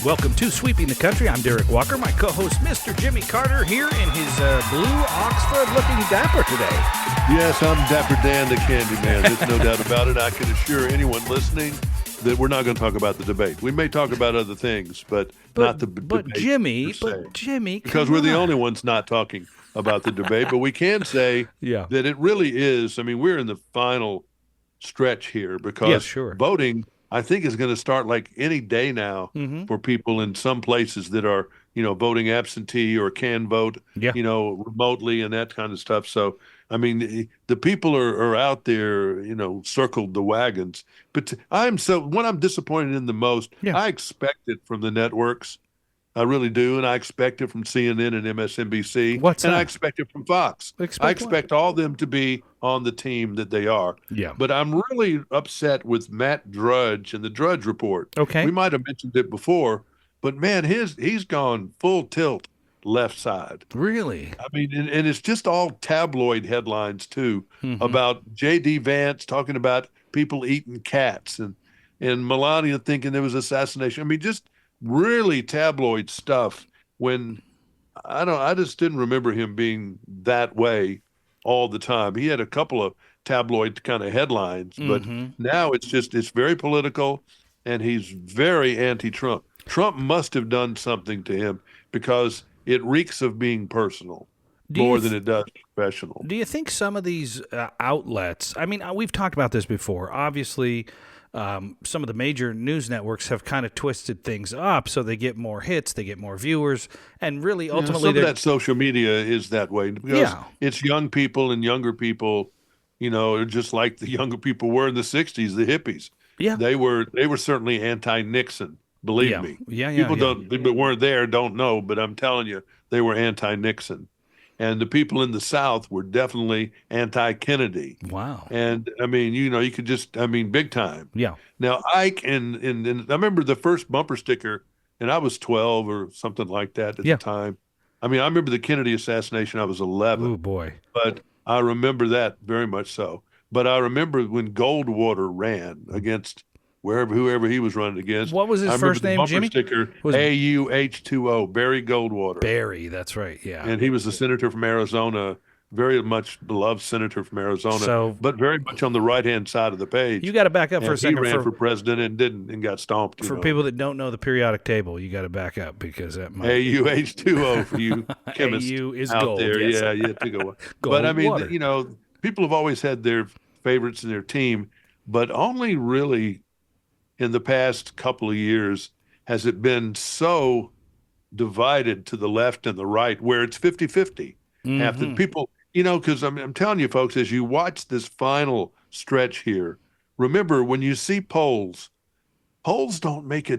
Welcome to Sweeping the Country. I'm Derek Walker. My co-host, Mr. Jimmy Carter, here in his blue Oxford-looking dapper today. Yes, I'm Dapper Dan the Candyman. There's no doubt about it. I can assure anyone listening that we're not going to talk about the debate. We may talk about other things, but not the debate. Jimmy, because we're the only ones not talking about the debate. But we can say that it really is. I mean, we're in the final stretch here because voting, I think, is going to start like any day now for people in some places that are, voting absentee or can vote, remotely and that kind of stuff. So, I mean, the people are out there, circled the wagons. But what I'm disappointed in the most, I expect it from the networks. I really do. And I expect it from CNN and MSNBC. I expect it from Fox. I expect all them to be on the team that they are. Yeah. But I'm really upset with Matt Drudge and the Drudge Report. Okay. We might have mentioned it before, but man, he's gone full tilt left side. Really? I mean, and it's just all tabloid headlines too about J.D. Vance talking about people eating cats and Melania thinking there was assassination. I mean, just really tabloid stuff when I just didn't remember him being that way all the time. He had a couple of tabloid kind of headlines, but now it's very political and he's very anti-Trump. Trump must have done something to him because it reeks of being personal more than it does professional. Do you think some of these outlets, I mean, we've talked about this before, obviously some of the major news networks have kind of twisted things up so they get more hits, they get more viewers, and really ultimately some of that social media is that way because it's young people and younger people, just like the younger people were in the 60s, the hippies. Yeah. They were certainly anti-Nixon, believe me. People weren't there, don't know, but I'm telling you, they were anti-Nixon. And the people in the South were definitely anti-Kennedy. Wow. And, I mean, you could big time. Yeah. Now, Ike, and I remember the first bumper sticker, and I was 12 or something like that at the time. I mean, I remember the Kennedy assassination. I was 11. Oh, boy. But I remember that very much so. But I remember when Goldwater ran against whoever he was running against. What was his first name, Jimmy? Sticker, AUH2O, Barry Goldwater. Barry, that's right, yeah. And he was a senator from Arizona, very much beloved senator from Arizona, but very much on the right-hand side of the page. You got to back up for a second. He ran for president and didn't and got stomped. For people that don't know the periodic table, you got to back up because that might AUH2O for you chemists AU is out gold. there. Yes. Yeah, you have to go. Gold but I mean, water. People have always had their favorites in their team, but only really in the past couple of years has it been so divided to the left and the right where it's 50-50. Half the people, because I'm telling you, folks, as you watch this final stretch here, remember when you see polls don't make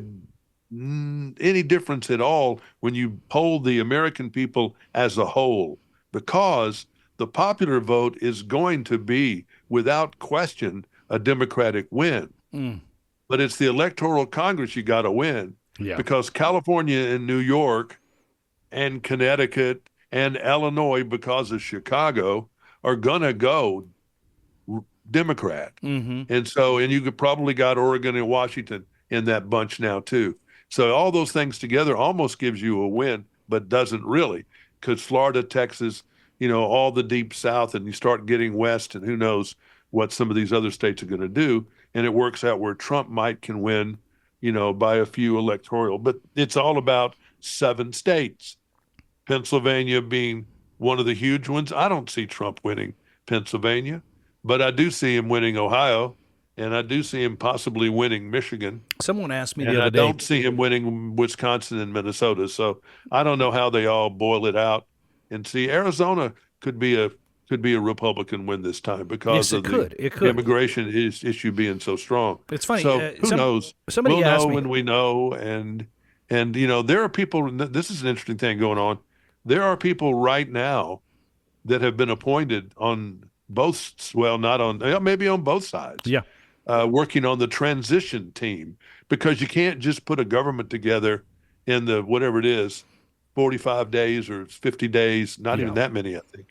any difference at all when you poll the American people as a whole, because the popular vote is going to be, without question, a Democratic win. But it's the Electoral Congress you got to win because California and New York and Connecticut and Illinois, because of Chicago, are going to go Democrat. And you could probably got Oregon and Washington in that bunch now too. So all those things together almost gives you a win, but doesn't really, because Florida, Texas, all the deep South, and you start getting west, and who knows what some of these other states are going to do. And it works out where Trump can win, by a few electoral. But it's all about 7 states, Pennsylvania being one of the huge ones. I don't see Trump winning Pennsylvania, but I do see him winning Ohio, and I do see him possibly winning Michigan. Someone asked me the other day. I don't see him winning Wisconsin and Minnesota. So I don't know how they all boil it out. And see, Arizona could be a Republican win this time because of the immigration issue being so strong. It's funny. So who knows? Somebody we'll asked know me. when we know. And there are people, this is an interesting thing going on. There are people right now that have been appointed on both, maybe on both sides. Yeah. Working on the transition team, because you can't just put a government together in the, whatever it is, 45 days or 50 days, not even that many, I think.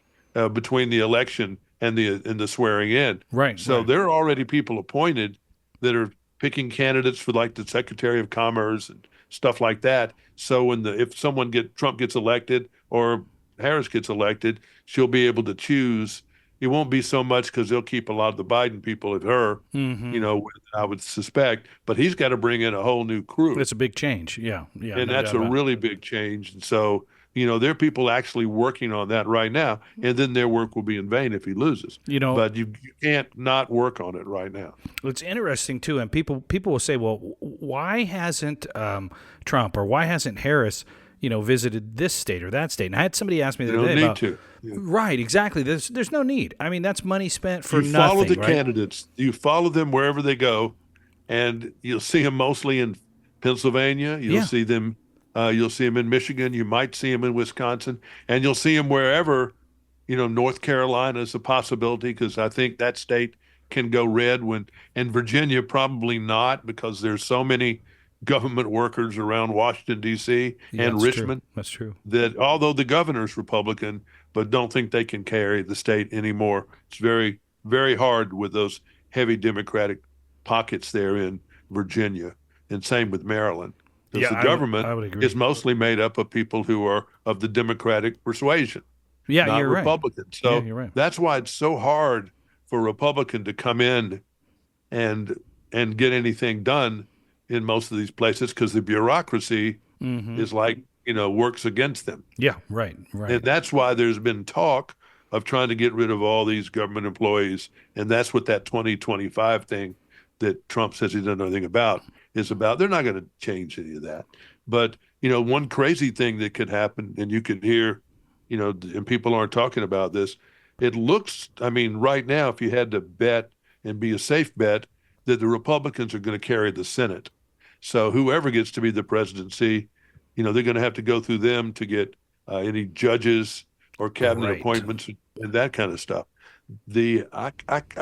Between the election and the swearing in. Right. So there are already people appointed that are picking candidates for like the Secretary of Commerce and stuff like that. So if Trump gets elected or Harris gets elected, she'll be able to choose. It won't be so much because they'll keep a lot of the Biden people at her, Mm-hmm. I would suspect. But he's got to bring in a whole new crew. It's a big change. Yeah, yeah, And no that's doubt a about it. really big change. And so, there are people actually working on that right now, and then their work will be in vain if he loses. You know, But you can't not work on it right now. it's interesting too, and people will say, "Well, why hasn't Trump or why hasn't Harris, visited this state or that state?" And I had somebody ask me the You other don't day need about, to. Yeah. right, exactly. There's no need. I mean, that's money spent for You follow nothing, the right? candidates. You follow them wherever they go, and you'll see them mostly in Pennsylvania. Yeah, You'll see them in Michigan. You might see them in Wisconsin, and you'll see them wherever. North Carolina is a possibility because I think that state can go red and Virginia probably not because there's so many government workers around Washington D.C. yeah, and that's true. Richmond That's true. that although the governor's Republican, but don't think they can carry the state anymore. It's very, very hard with those heavy Democratic pockets there in Virginia, and same with Maryland, because Yeah, the I government would agree. is mostly made up of people who are of the Democratic persuasion, Yeah, not you're right. Republicans. Yeah, So you're right. that's why it's so hard for a Republican to come in and get anything done in most of these places because the bureaucracy Mm-hmm. is like, works against them. Yeah, right, right. And that's why there's been talk of trying to get rid of all these government employees. And that's what that 2025 thing that Trump says he doesn't know anything about is about. They're not going to change any of that. But, one crazy thing that could happen, and you can hear, and people aren't talking about this. It looks, I mean, right now, if you had to bet and be a safe bet, that the Republicans are going to carry the Senate. So whoever gets to be the presidency, they're going to have to go through them to get any judges or cabinet Right. appointments and that kind of stuff. I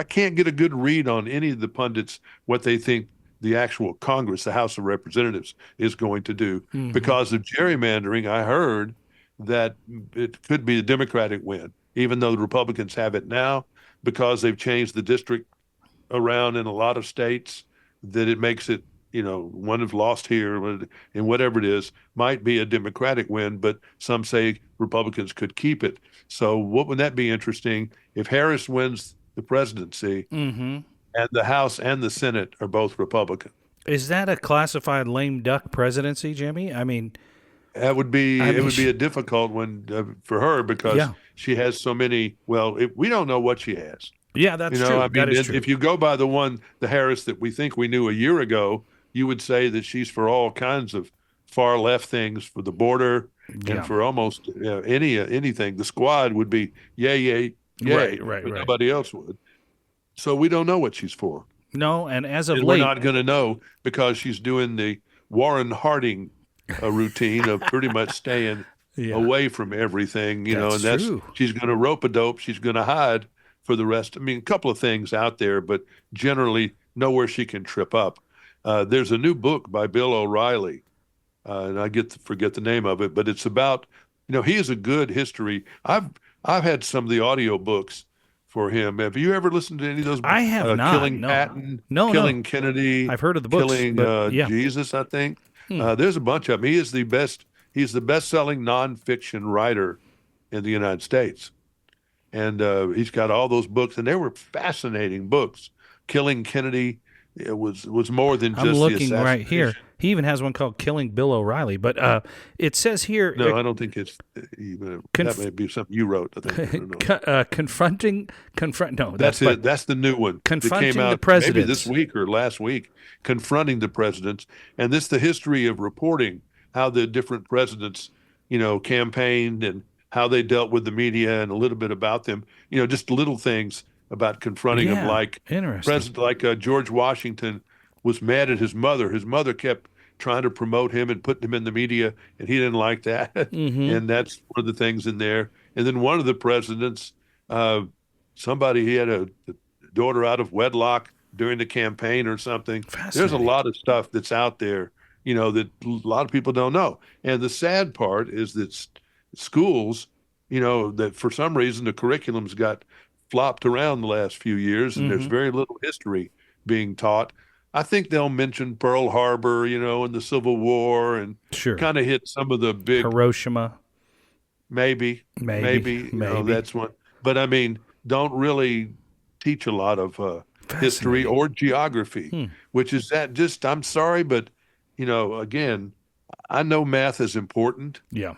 can't get a good read on any of the pundits what they think the actual Congress, the House of Representatives, is going to do Mm-hmm. because of gerrymandering. I heard that it could be a Democratic win, even though the Republicans have it now, because they've changed the district around in a lot of states, that it makes it, one have lost here and whatever it is, might be a Democratic win, but some say Republicans could keep it. So what would that be interesting if Harris wins the presidency Mm-hmm. and the House and the Senate are both Republican? Is that a classified lame duck presidency, Jimmy? I mean, That would be I it mean, would be a difficult one for her because yeah, she has so many. Well, we don't know what she has. yeah, that's true. I That mean, is true. if you go by the Harris that we think we knew a year ago, you would say that she's for all kinds of far left things for the border Yeah. and for almost anything. The squad would be yay, yay, yay, Right, but right. nobody else would. So we don't know what she's for. No, and as of And we're late, not going to know because she's doing the Warren Harding routine of pretty much staying yeah, away from everything, That's and true. she's going to rope a dope. She's going to hide for the rest. I mean, a couple of things out there, but generally nowhere she can trip up. There's a new book by Bill O'Reilly, and I forget the name of it, but it's about, he is a good history. I've had some of the audio books for him. Have you ever listened to any of those? I have not. Killing No. Patton, No, Killing Kennedy, I've heard of the books, Killing but yeah. Jesus, I think. Hmm. There's a bunch of them. He is the best. He's the best-selling nonfiction writer in the United States, and he's got all those books, and they were fascinating books. Killing Kennedy was more than just I'm the looking right here. assassination. He even has one called "Killing Bill O'Reilly," but it says here, No, I don't think it's that may be something you wrote. I think. I don't know. confront. No, That's by- it. That's the new one that Confronting came the out maybe Presidents. this week or last week. Confronting the presidents, and this the history of reporting how the different presidents, campaigned and how they dealt with the media and a little bit about them. Just little things about confronting them, Yeah, like interesting. George Washington was mad at his mother. His mother kept trying to promote him and putting him in the media, and he didn't like that. Mm-hmm. And that's one of the things in there. And then one of the presidents, he had a daughter out of wedlock during the campaign or something. There's a Fascinating. lot of stuff that's out there, that a lot of people don't know. And the sad part is that schools, that for some reason the curriculum's got flopped around the last few years, and there's Mm-hmm. very little history being taught. I think they'll mention Pearl Harbor, and the Civil War, and Sure. kind of hit some of the big, Hiroshima. maybe, Maybe. Maybe. that's one. But I mean, don't really teach a lot of history Fascinating. or geography, Hmm. which is that just, I'm sorry, but, again, I know math is important. Yeah.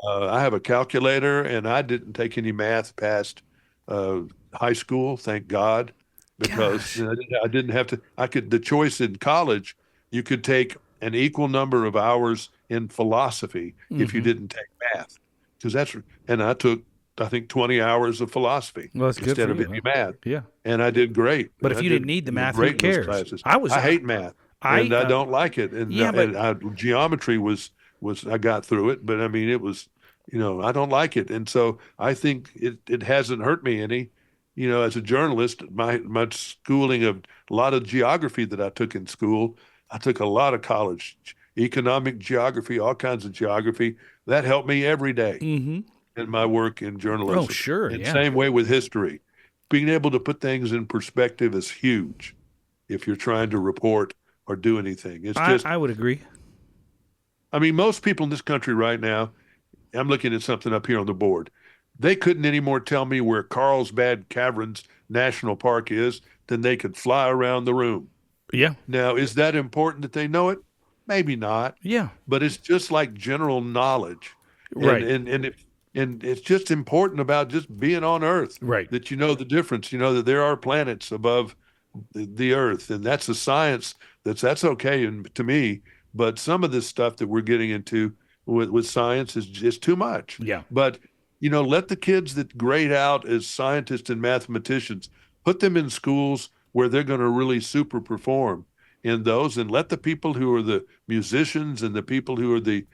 I have a calculator, and I didn't take any math past uh, high school, thank God, because Gosh. I didn't have to. I could the choice in college. You could take an equal number of hours in philosophy if you Hmm. didn't take math, because and I took I think 20 hours of philosophy Well, that's good instead for of you. any Huh? math, Yeah. and I did great. But if I you didn't did need the math, who great in those cares? classes. I was. I hate math, I. and I don't like it, and Yeah, but geometry was I got through it, but I mean it was I don't like it, and so I think it hasn't hurt me any. As a journalist, my schooling of a lot of geography that I took in school, I took a lot of college economic geography, all kinds of geography. That helped me every day hmm. in my work in Oh, journalism. sure. And Yeah. same way with history. Being able to put things in perspective is huge if you're trying to report or do anything. It's just, I would agree. I mean, most people in this country right now, I'm looking at something up here on the board. They couldn't anymore tell me where Carlsbad Caverns National Park is than they could fly around the room. Yeah. Now, is that important that they know it? Maybe not, Yeah. but it's just like general knowledge. And Right. and and it, and it's just important about just being on Earth Right. that you know the difference. You know that there are planets above the Earth, and that's a science that's okay and to me. But some of this stuff that we're getting into with science is just too much. Yeah. But let the kids that grade out as scientists and mathematicians, put them in schools where they're going to really super perform in those, and let the people who are the musicians and the people who are the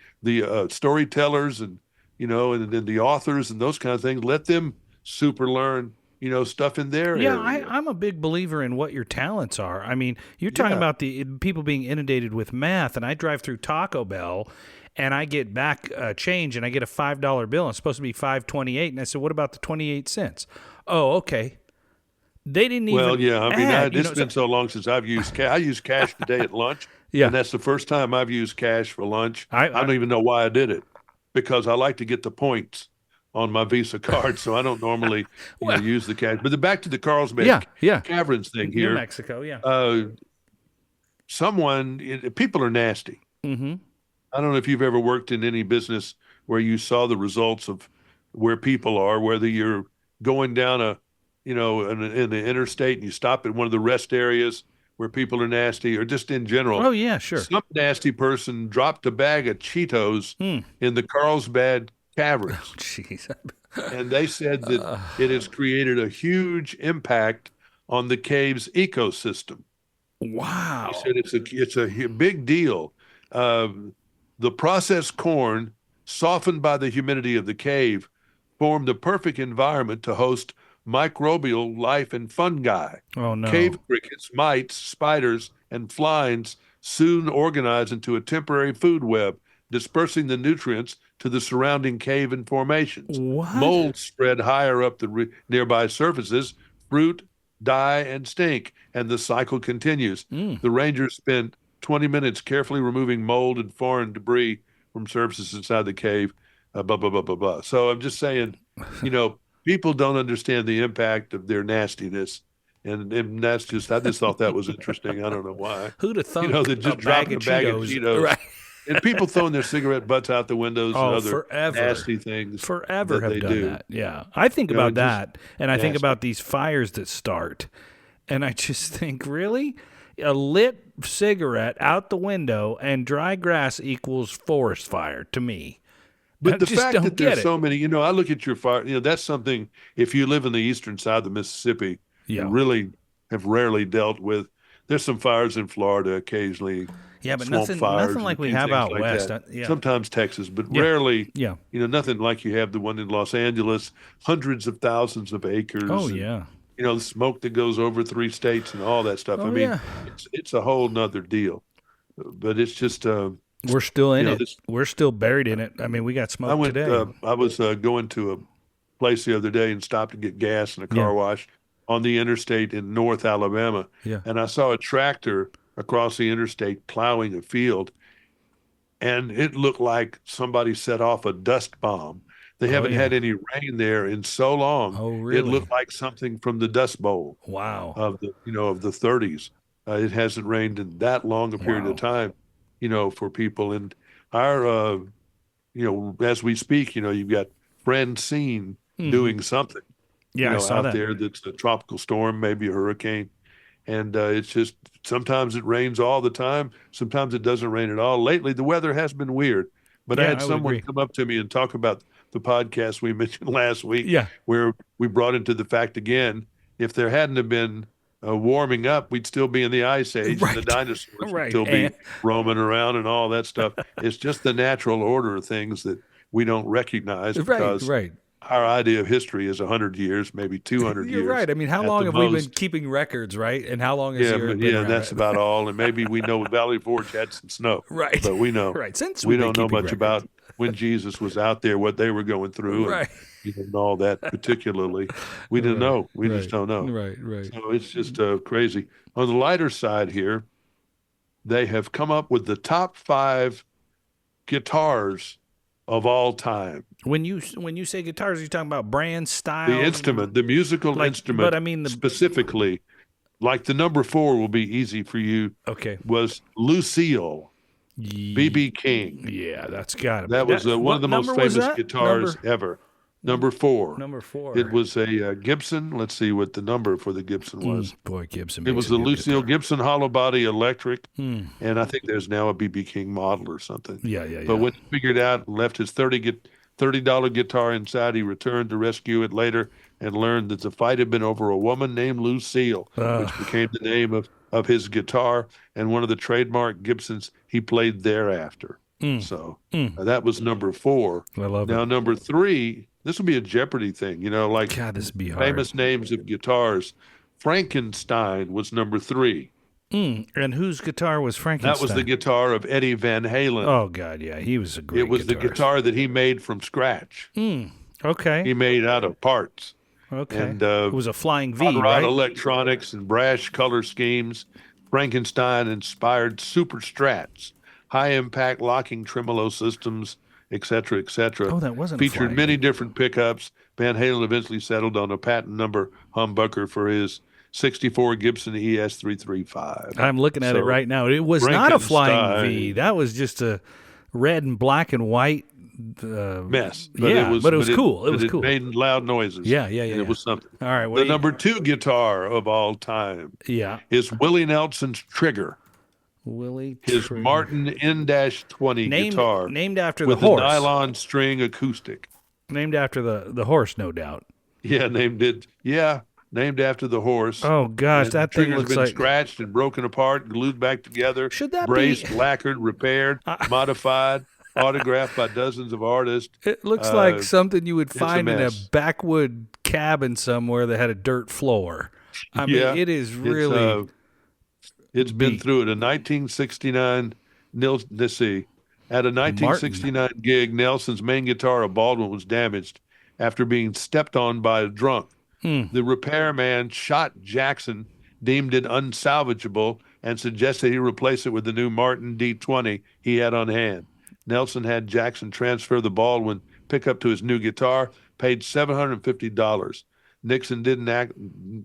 storytellers and and the authors and those kind of things, let them super learn stuff in their Yeah, area. I'm a big believer in what your talents are. I mean, you're talking Yeah. about the people being inundated with math, and I drive through Taco Bell, and I get back change, and I get a $5 bill, and it's supposed to be $5.28, and I said, "What about the 28 cents?" Oh, okay. They didn't Well, even yeah. I mean, add. it's been so long since I've used cash. I use cash today at lunch, Yeah, and that's the first time I've used cash for lunch. I I don't even know why I did it, because I like to get the points on my Visa card, so I don't normally, well, use the cash. But back to the Carlsbad yeah, yeah. Caverns thing New here. Mexico, yeah. Uh, people are nasty. Mm-hmm. I don't know if you've ever worked in any business where you saw the results of where people are, whether you're going down in the interstate and you stop at one of the rest areas where people are nasty, or just in general. Oh yeah, sure. Some nasty person dropped a bag of Cheetos Hmm. in the Carlsbad Oh Caverns, jeez. and they said that it has created a huge impact on the cave's ecosystem. He Wow. said it's a big deal. Um, the processed corn, softened by the humidity of the cave, formed the perfect environment to host microbial life and fungi. Oh Cave no. crickets, mites, spiders, and flies soon organize into a temporary food web, dispersing the nutrients to the surrounding cave and formations. What? Mold spread higher up the nearby surfaces, fruit, die, and stink, and the cycle continues. Mm. The rangers spent 20 minutes carefully removing mold and foreign debris from surfaces inside the cave. Blah blah blah blah blah. So I'm just saying, people don't understand the impact of their nastiness, and I just thought that was interesting. I don't know why. Who'd have thunk That a just bag dropping of a bag of Cheetos? Cheetos Right. and people throwing their cigarette butts out the windows and Oh, other forever. nasty things Forever that have they done do. that. Yeah. I think about Just that, and I think nasty. about these fires that start, and I just think, really? A lit cigarette out the window and dry grass equals forest fire to me. I But the just fact don't that get there's it. so many, I look at your fire, that's something, if you live in the eastern side of the Mississippi Yeah. and really have rarely dealt with, there's some fires in Florida occasionally, Yeah, but swamp nothing fires and a like we few have things out like west. that. Yeah. Sometimes Texas, but Yeah. rarely, Yeah. nothing like you have the one in Los Angeles, hundreds of thousands of Oh, acres and, yeah. the smoke that goes over 3 states and all that stuff. I Oh, mean, yeah. it's a whole nother deal. But it's just, We're still in it. this We're still buried in it. I mean, we got I smoke went. today. I was going to a place the other day and stopped to get gas in a Yeah. car wash on the interstate in North Alabama, Yeah. and I saw a tractor across the interstate plowing a field, and it looked like somebody set off a dust bomb. They Oh, haven't had yeah. any rain there in so long. Oh, It really? looked like something from the Dust Bowl Wow. of the 30s. It hasn't rained in that long a period of Wow. time, for people. And our, as we speak, you've got Francine Hmm. doing something, Yeah, I saw out that. there that's a tropical storm, maybe a hurricane. And it's just sometimes it rains all the time. Sometimes it doesn't rain at all. Lately, the weather has been weird. But I Yeah, had I would someone agree. come up to me and talk about the podcast we mentioned last week, Yeah. where we brought into the fact again, if there hadn't have been warming up, we'd still be in the ice age, and the Right. dinosaurs would Right. still be roaming around and all that stuff. It's just the natural order of things that we don't recognize Right. because Right. our idea of history is 100 years, maybe 200 You're years right. I mean, how at long the have we been most. keeping records, right? And how long has Yeah, the Earth but been yeah, around, that's right? about all. And maybe we know Valley Forge had some snow, Right. but we know Right. Since we we've been don't know keeping much records. about when Jesus was out there, what they were going through, and Right. and all that particularly. We didn't Right. know. We just Right. don't know. Right. Right. So it's just crazy. On the lighter side here, they have come up with the top 5 guitars of all time. When you say guitars, you're talking about brand, The style, instrument, the musical but instrument I mean the specifically, like the number 4 will be easy for you, okay. was Lucille, Ye- BB King. Yeah, that's got to be. That was one of What the most number was famous that? guitars ever. Number 4. Number It 4. was a Gibson. Let's see what the number for the Gibson was. Boy, Gibson It makes was a a good Lucille guitar. Gibson hollow body electric, Hmm. and I think there's now a BB King model or something. Yeah, yeah, But yeah. when he figured out and left his $30 guitar inside, he returned to rescue it later and learned that the fight had been over a woman named Lucille, which became the name of his guitar and one of the trademark Gibsons he played thereafter. Mm, So mm. that was number 4. I love Now, it. number 3, this will be a Jeopardy thing, like God, this would be hard. famous names of guitars. Frankenstein was number 3. And whose guitar was That was the Frankenstein? guitar of Eddie Van Halen. Oh God, yeah, he was a It great was the guitarist. guitar that he made from scratch. Okay, He made out of parts. okay. And It was a flying V, hot rod right? electronics and brash color schemes. Frankenstein inspired super strats, high impact locking tremolo systems, etc., etc. Oh, that wasn't a Featured flying many V. different pickups. Van Halen eventually settled on a patent number humbucker for his 64 Gibson ES335. I'm looking at it So right now. It was not a flying V. Frankenstein That was just a red and black and white. mess, Yeah, but it was cool. It but was cool. made loud noises. Yeah, yeah, yeah, and it yeah. was something. All right, what The do you? number 2 guitar of all time Yeah, is Willie Nelson's Trigger, Willie. his Trigger. Martin N-20 guitar Named after the with the horse. nylon string acoustic. Named after the horse, no doubt. Yeah, named after the horse. Oh gosh, And that the thing trigger's looks been like. scratched and broken apart, glued back together, Should that braced, be? lacquered, repaired, modified, autographed by dozens of artists. It looks like something you would it's a find in a mess. backwood cabin somewhere that had a dirt floor. I mean, Yeah, it is really. it's been beat. through it. A 1969 let's see. At a Martin. 1969 gig, Nelson's main guitar, a Baldwin, was damaged after being stepped on by a drunk. The repairman shot Jackson, deemed it unsalvageable, and suggested he replace it with the new Martin D20 he had on hand. Nelson had Jackson transfer the Baldwin pickup to his new guitar, paid $750.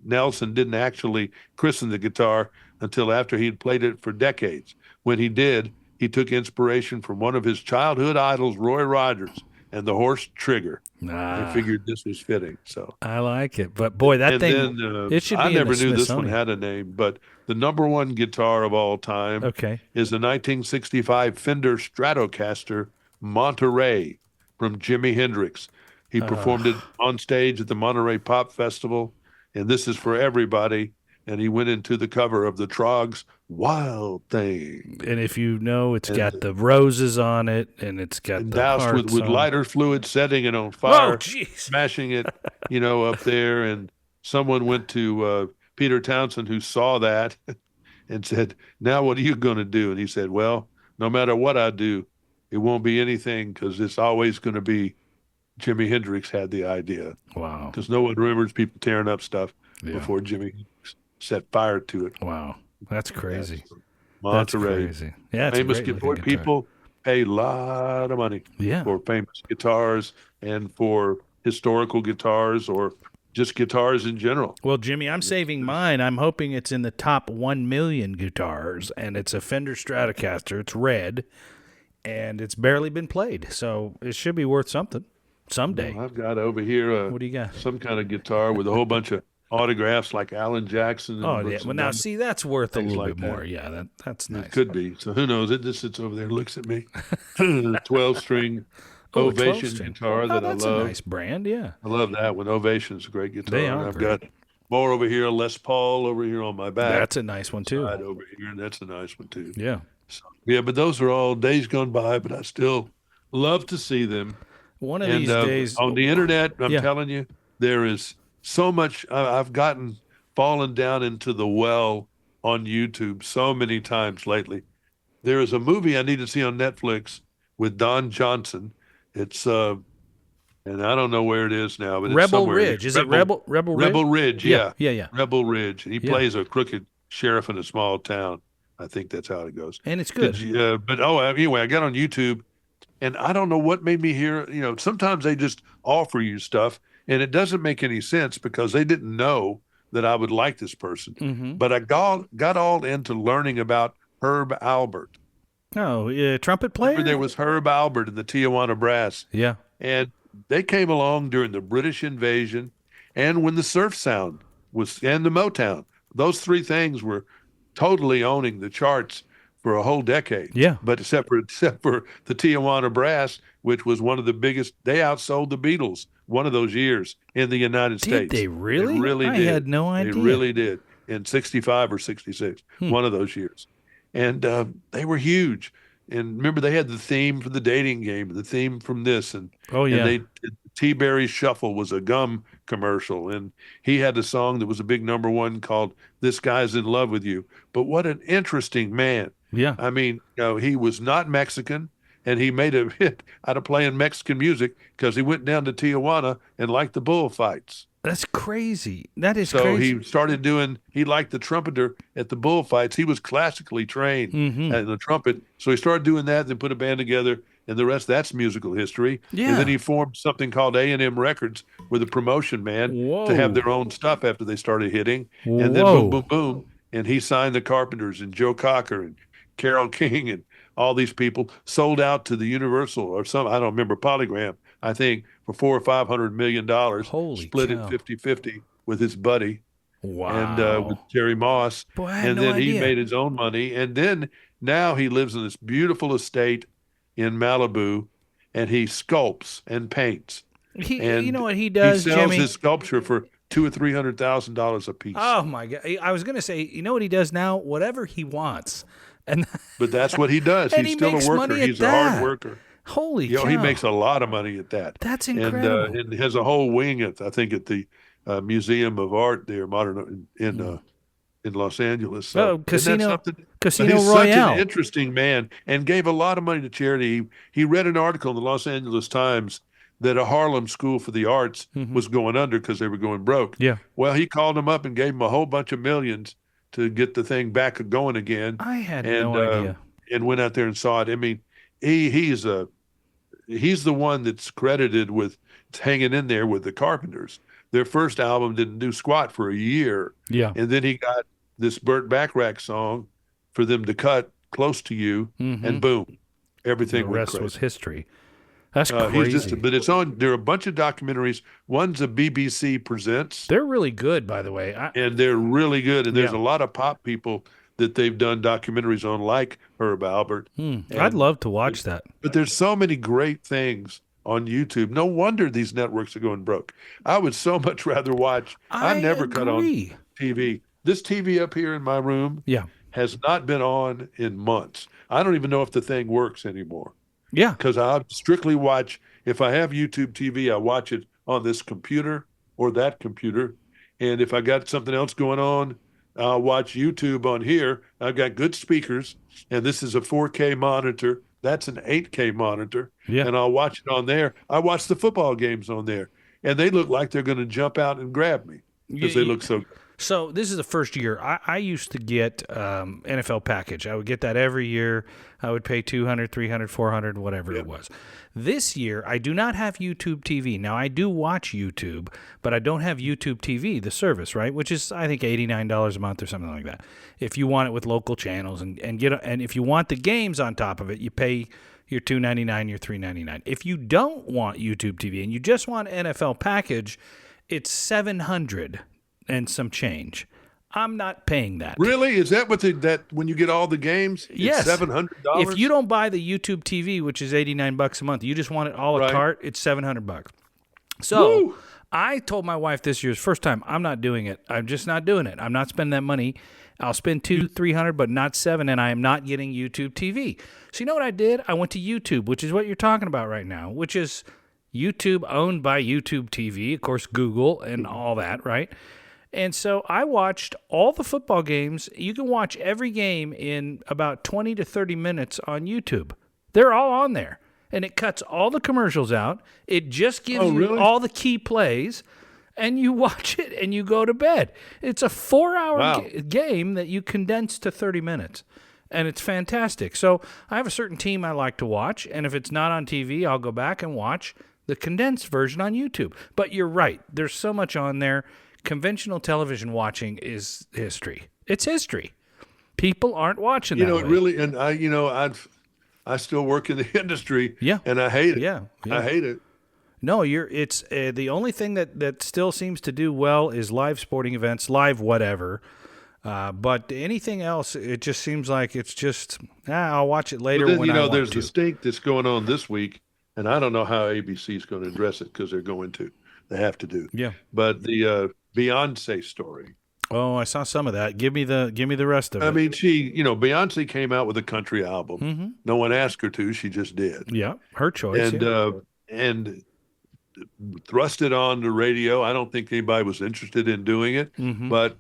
Nelson didn't actually christen the guitar until after he'd played it for decades. When he did, he took inspiration from one of his childhood idols, Roy Rogers, and the horse Trigger. I figured this was fitting. So, I like it, but boy, that and thing. then It should I be in never the knew this one Smithsonian. had a name, but the number 1 guitar of all time Okay. is the 1965 Fender Stratocaster Monterey from Jimi Hendrix. He performed it on stage at the Monterey Pop Festival, and this is for everybody. And he went into the cover of the Troggs' Wild Thing. And if you know, it's And- got the roses on it, and it's got And the doused hearts with on it. lighter fluid, setting it on Oh, fire, jeez. smashing it, up there. And someone went to Peter Townsend, who saw that, and said, "Now what are you going to do?" And he said, "Well, no matter what I do, it won't be anything because it's always going to be Jimi Hendrix had the idea." Wow. Because no one remembers people tearing up stuff Yeah. before Jimi Hendrix set fire to it. Wow. That's crazy. That's Monterey. crazy. Yeah, it's a Famous great looking boy, guitar. people pay a lot of money Yeah. for famous guitars and for historical guitars or just guitars in general. Well, Jimmy, I'm saving mine. I'm hoping it's in the top 1 million guitars, and it's a Fender Stratocaster. It's red, and it's barely been played, so it should be worth something someday. Well, I've got over here What do you got? some kind of guitar with a whole bunch of autographs like Alan Jackson Oh, and yeah. Brooks Well, and now, Dunn, see, that's worth a things little like bit that. more. Yeah, that's nice. It could be. So who knows? It just sits over there and looks at me. 12-string Oh, a Ovation 12-string. guitar Oh, that I that's a love. nice brand, yeah. I love that one. Ovation's a great guitar. They And are I've great. got more over here, Les Paul over here on my back. That's a nice one, too. Side over here, and that's a nice one too. Yeah. So, yeah, but those are all days gone by, but I still love to see them. One of And these days. on the internet, I'm Yeah. telling you, there is so much. I've fallen down into the well on YouTube so many times lately. There is a movie I need to see on Netflix with Don Johnson. It's and I don't know where it is now, but it's Rebel somewhere. Ridge. Is it Rebel Ridge? Rebel Ridge, yeah. Yeah. Rebel Ridge. He Yeah. plays a crooked sheriff in a small town. I think that's how it goes. And it's good. But anyway, I got on YouTube, and I don't know what made me hear. Sometimes they just offer you stuff, and it doesn't make any sense because they didn't know that I would like this person. Mm-hmm. But I got all into learning about Herb Albert. Oh, trumpet player? Remember there was Herb Albert in the Tijuana Brass. Yeah. And they came along during the British invasion and when the surf sound and the Motown. Those three things were totally owning the charts for a whole decade. Yeah. But except for the Tijuana Brass, which was one of the biggest, they outsold the Beatles one of those years in the United States. Did they really? They really I did. had no idea. They really did in 65 or 66, one of those years. And they were huge. And remember, they had the theme for the dating game, the theme from this. And T-Berry Shuffle was a gum commercial. And he had a song that was a big number one called This Guy's in Love with You. But what an interesting man. Yeah. I mean, he was not Mexican, and he made a hit out of playing Mexican music because he went down to Tijuana and liked the bullfights. That's crazy. That is So crazy. he started he liked the trumpeter at the bullfights. He was classically trained in the trumpet. So he started doing that, then put a band together, and the rest, that's musical history. Yeah. And then he formed something called A&M Records with a promotion man to have their own stuff after they started hitting. And then boom, boom, boom. And he signed the Carpenters and Joe Cocker and Carole King and all these people, sold out to the Universal or I don't remember, Polygram, I think, for $400 or $500 million. Holy split cow. it 50-50 with his buddy. Wow. And with Terry Moss. Boy, I had and no then he idea. made his own money. And then now he lives in this beautiful estate in Malibu, and he sculpts and paints. You know what he does, He sells Jimmy? his sculpture for $200,000 or $300,000 a piece. Oh my God! I was gonna say, you know what he does now? Whatever he wants, and But that's what he does. And He's he still makes a worker. money at He's a hard that. worker. holy cow! He makes a lot of money at that. That's incredible. And has a whole wing at the Museum of Art there, modern in Los Angeles. So, isn't that Casino something? But Casino he's Royale. such an interesting man and gave a lot of money to charity. He read an article in the Los Angeles Times that a Harlem School for the Arts was going under because they were going broke. Yeah. Well, he called them up and gave them a whole bunch of millions to get the thing back going again. I had no idea. And went out there and saw it. I mean, he's the one that's credited with hanging in there with the Carpenters. Their first album didn't do squat for a year. Yeah. And then he got this Burt Bacharach song for them to cut, Close to You, and boom, everything The went rest crazy. was history. That's crazy. But it's on. There are a bunch of documentaries. One's a BBC Presents, They're really good, by the way. and they're really good. And there's a lot of pop people that they've done documentaries on, like Herb Albert. I'd love to watch that. But there's so many great things on YouTube. No wonder these networks are going broke. I would so much rather watch. I never cut on agree. TV. This TV up here in my room Yeah. has not been on in months. I don't even know if the thing works anymore Yeah. because I strictly watch. If I have YouTube TV, I watch it on this computer or that computer. And if I got something else going on, I'll watch YouTube on here. I've got good speakers, and this is a 4K monitor. That's an 8K monitor. Yeah. And I'll watch it on there. I watch the football games on there, and they look like they're going to jump out and grab me because they look so good. So this is the first year. I used to get NFL package. I would get that every year. I would pay 200, 300, 400, whatever it was. This year, I do not have YouTube TV. Now, I do watch YouTube, but I don't have YouTube TV, the service, right? Which is, I think, $89 a month or something like that. If you want it with local channels and if you want the games on top of it, you pay your $2.99, your $3.99. If you don't want YouTube TV and you just want NFL package, it's $700 and some change. I'm not paying that. Really? Is that what that when you get all the games? Yes. It's $700. If you don't buy the YouTube TV, which is $89 a month, you just want it all a cart, it's $700. So Woo! I told my wife this year's first time, I'm not doing it. I'm just not doing it. I'm not spending that money. I'll spend $200-$300, but not $700, and I am not getting YouTube TV. So you know what I did? I went to YouTube, which is what you're talking about right now, which is YouTube owned by YouTube TV, of course, Google and all that, right? And so I watched all the football games. You can watch every game in about 20 to 30 minutes on YouTube. They're all on there. And it cuts all the commercials out. It just gives you all the key plays, and you watch it and you go to bed. It's a 4-hour game that you condense to 30 minutes. And it's fantastic. So I have a certain team I like to watch, and if it's not on TV, I'll go back and watch the condensed version on YouTube. But you're right. There's so much on there. Conventional television watching is history. It's history. People aren't watching that way. It really, and I still work in the industry. Yeah. And I hate it. Yeah. I hate it. No, it's the only thing that still seems to do well is live sporting events, live whatever. But anything else, it just seems like it's just, I'll watch it later when I want there's to. the stink that's going on this week, and I don't know how ABC is going to address it because they're going to. They have to do. Yeah. But the Beyonce story. Oh, I saw some of that. Give me the rest of it. I mean, Beyonce came out with a country album. Mm-hmm. No one asked her to. She just did. Yeah, her choice. And thrust it on the radio. I don't think anybody was interested in doing it, but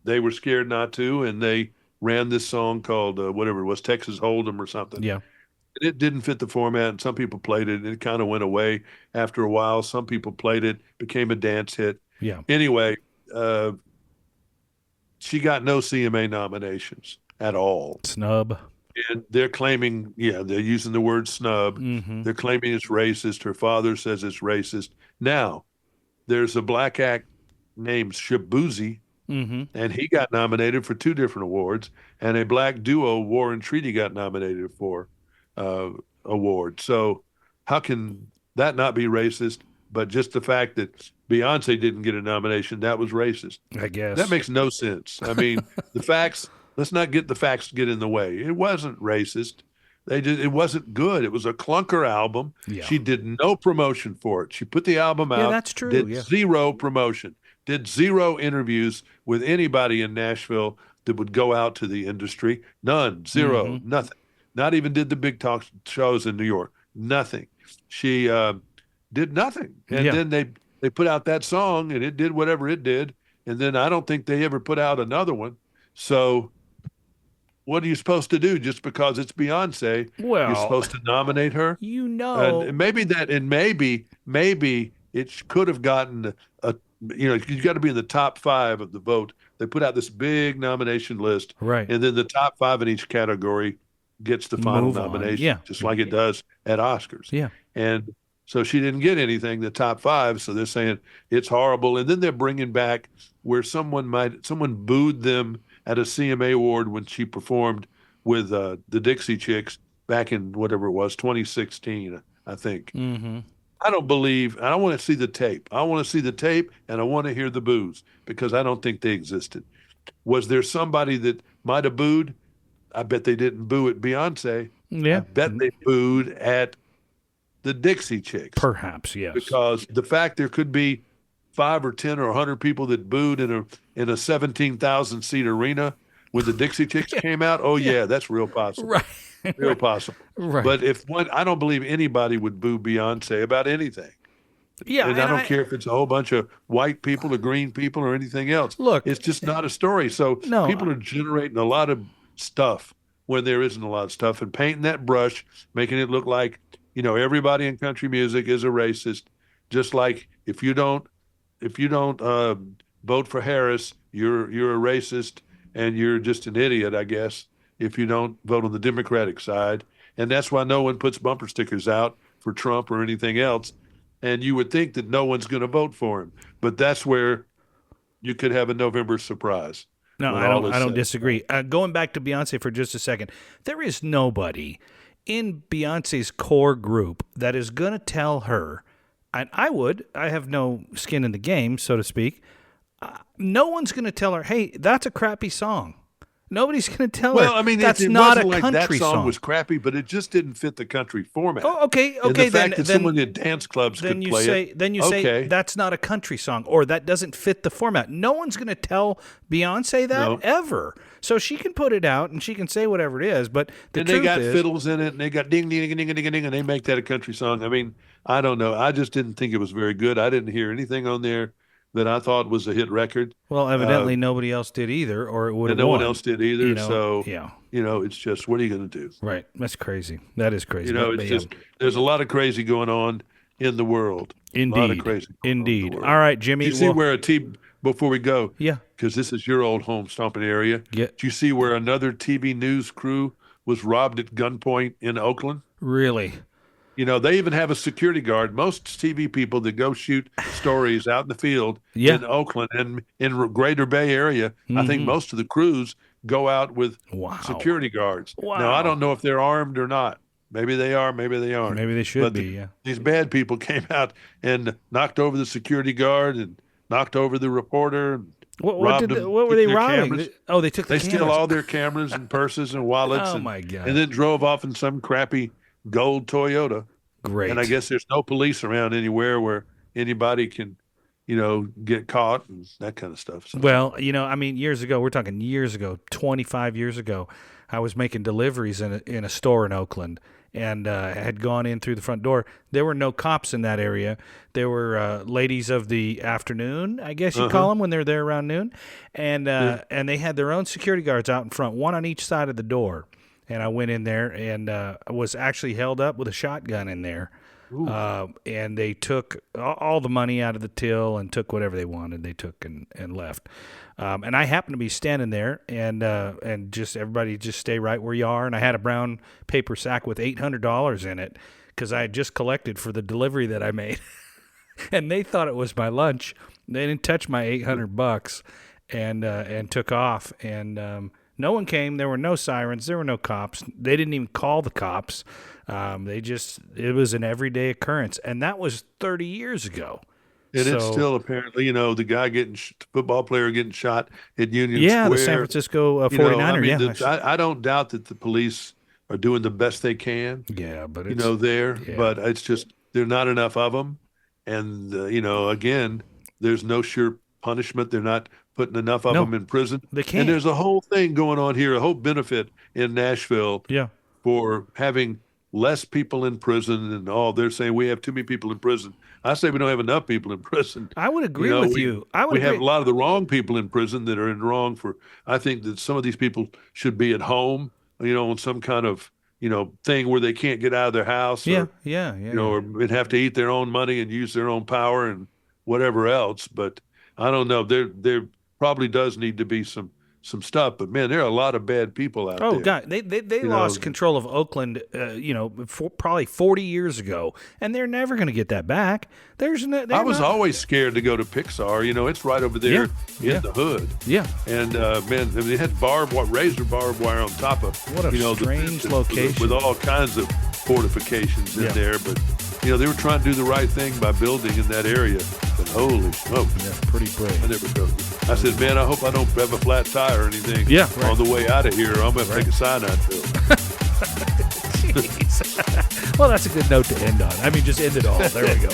they were scared not to, and they ran this song called whatever it was, Texas Hold'em or something. Yeah. And it didn't fit the format, and some people played it, and it kind of went away after a while. Some people played it, became a dance hit. Yeah. Anyway, she got no CMA nominations at all. Snub. And they're claiming, they're using the word snub. Mm-hmm. They're claiming it's racist. Her father says it's racist. Now, there's a black act named Shabuzi, and he got nominated for 2 different awards. And a black duo, War and Treaty, got nominated for awards. So how can that not be racist? But just the fact that Beyonce didn't get a nomination, that was racist. I guess. That makes no sense. I mean, the facts, let's not get the facts to get in the way. It wasn't racist. It wasn't good. It was a clunker album. Yeah. She did no promotion for it. She put the album out. Yeah, that's true. Did zero promotion. Did zero interviews with anybody in Nashville that would go out to the industry. None. Zero. Nothing. Not even did the big talk shows in New York. Nothing. She did nothing. And then they put out that song, and it did whatever it did. And then I don't think they ever put out another one. So what are you supposed to do just because it's Beyonce? Well, you're supposed to nominate her? And maybe it could have gotten you got to be in the top 5 of the vote. They put out this big nomination list. Right. And then the top 5 in each category gets the final nomination, just like it does at Oscars. Yeah. And so she didn't get anything, the top 5. So they're saying it's horrible. And then they're bringing back where someone booed them at a CMA award when she performed with the Dixie Chicks back in whatever it was, 2016, I think. Mm-hmm. I don't want to see the tape. I want to see the tape, and I want to hear the boos because I don't think they existed. Was there somebody that might have booed? I bet they didn't boo at Beyonce. Yeah. I bet they booed at the Dixie Chicks. Perhaps, yes. Because the fact there could be 5 or 10 or 100 people that booed in a 17,000 seat arena when the Dixie Chicks came out. Oh yeah, that's real possible. Right. Real possible. Right. But I don't believe anybody would boo Beyonce about anything. Yeah. And I don't care if it's a whole bunch of white people or green people or anything else. Look, it's just not a story. So people are generating a lot of stuff when there isn't a lot of stuff and painting that brush, making it look like, everybody in country music is a racist. Just like if you don't vote for Harris, you're a racist and you're just an idiot, I guess, if you don't vote on the Democratic side. And that's why no one puts bumper stickers out for Trump or anything else. And you would think that no one's going to vote for him. But that's where you could have a November surprise. No, I don't disagree. Going back to Beyonce for just a second, there is nobody in Beyonce's core group that is going to tell her, and I have no skin in the game, so to speak. No one's going to tell her, hey, that's a crappy song. Nobody's going to tell her. Well, I mean, that's it not wasn't a like country that song was crappy, but it just didn't fit the country format. Oh, okay. And the fact that someone in dance clubs then could you play say, it. Then you okay. say that's not a country song, or that doesn't fit the format. No one's going to tell Beyonce that ever. So she can put it out and she can say whatever it is. But they got fiddles in it, and they got ding, ding, ding, ding, ding, ding, and they make that a country song. I mean, I don't know. I just didn't think it was very good. I didn't hear anything on there that I thought was a hit record. Well, evidently nobody else did either, or it would have won. No one else did either. You know, so, yeah. It's just, what are you going to do? Right. That's crazy. That is crazy. It's just, there's a lot of crazy going on in the world. Indeed. A lot of crazy Indeed. All right, Jimmy. Do you see where before we go? Yeah. Because this is your old home stomping area. Yeah. Do you see where another TV news crew was robbed at gunpoint in Oakland? Really? They even have a security guard. Most TV people that go shoot stories out in the field in Oakland and in Greater Bay Area, I think most of the crews go out with security guards. Wow. Now, I don't know if they're armed or not. Maybe they are, maybe they aren't. Maybe they should be, yeah. These bad people came out and knocked over the security guard and knocked over the reporter and what were they robbing? They took the cameras. They steal all their cameras and purses and wallets. Oh, my God. And then drove off in some crappy gold Toyota. Great. And I guess there's no police around anywhere where anybody can, get caught and that kind of stuff. So. Well, years ago, we're talking years ago, 25 years ago, I was making deliveries in a store in Oakland and had gone in through the front door. There were no cops in that area. There were ladies of the afternoon, I guess you call them, when they're there around noon. And they had their own security guards out in front, one on each side of the door. And I went in there and was actually held up with a shotgun in there. And they took all the money out of the till and took whatever they wanted. They took and left. And I happened to be standing there and just everybody just stay right where you are. And I had a brown paper sack with $800 in it because I had just collected for the delivery that I made. And they thought it was my lunch. They didn't touch my $800 and took off. And no one came. There were no sirens. There were no cops. They didn't even call the cops. It was an everyday occurrence. And that was 30 years ago. And it's still apparently, the guy football player getting shot at Union Square. Yeah, the San Francisco 49er, I don't doubt that the police are doing the best they can. Yeah, but but it's just, there are not enough of them. And, again, there's no sure punishment. They're not putting enough of them in prison. They can't. And there's a whole thing going on here, a whole benefit in Nashville for having less people in prison and all. They're saying we have too many people in prison. I say we don't have enough people in prison. I would agree with you. We have a lot of the wrong people in prison that are in wrong for. I think that some of these people should be at home, on some kind of, thing where they can't get out of their house. Or and have to eat their own money and use their own power and whatever else. But I don't know. There probably does need to be some stuff, but man, there are a lot of bad people out there. Oh God, they lost control of Oakland, probably 40 years ago, and they're never going to get that back. I was always scared to go to Pixar. It's right over there in the hood. Yeah, and man, they had razor barbed wire on top of what a strange location with all kinds of fortifications in there, but. They were trying to do the right thing by building in that area, but holy smoke. Yeah, pretty brave. I never go. I said, man, I hope I don't have a flat tire or anything on the way out of here. I'm going to take a cyanide pill. Jeez. Well, that's a good note to end on. Just end it all. There we go.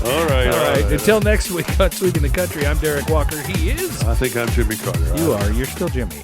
All right. Until next week on Sweeping the Country, I'm Derek Walker. He is. I think I'm Jimmy Carter. You are. You're still Jimmy.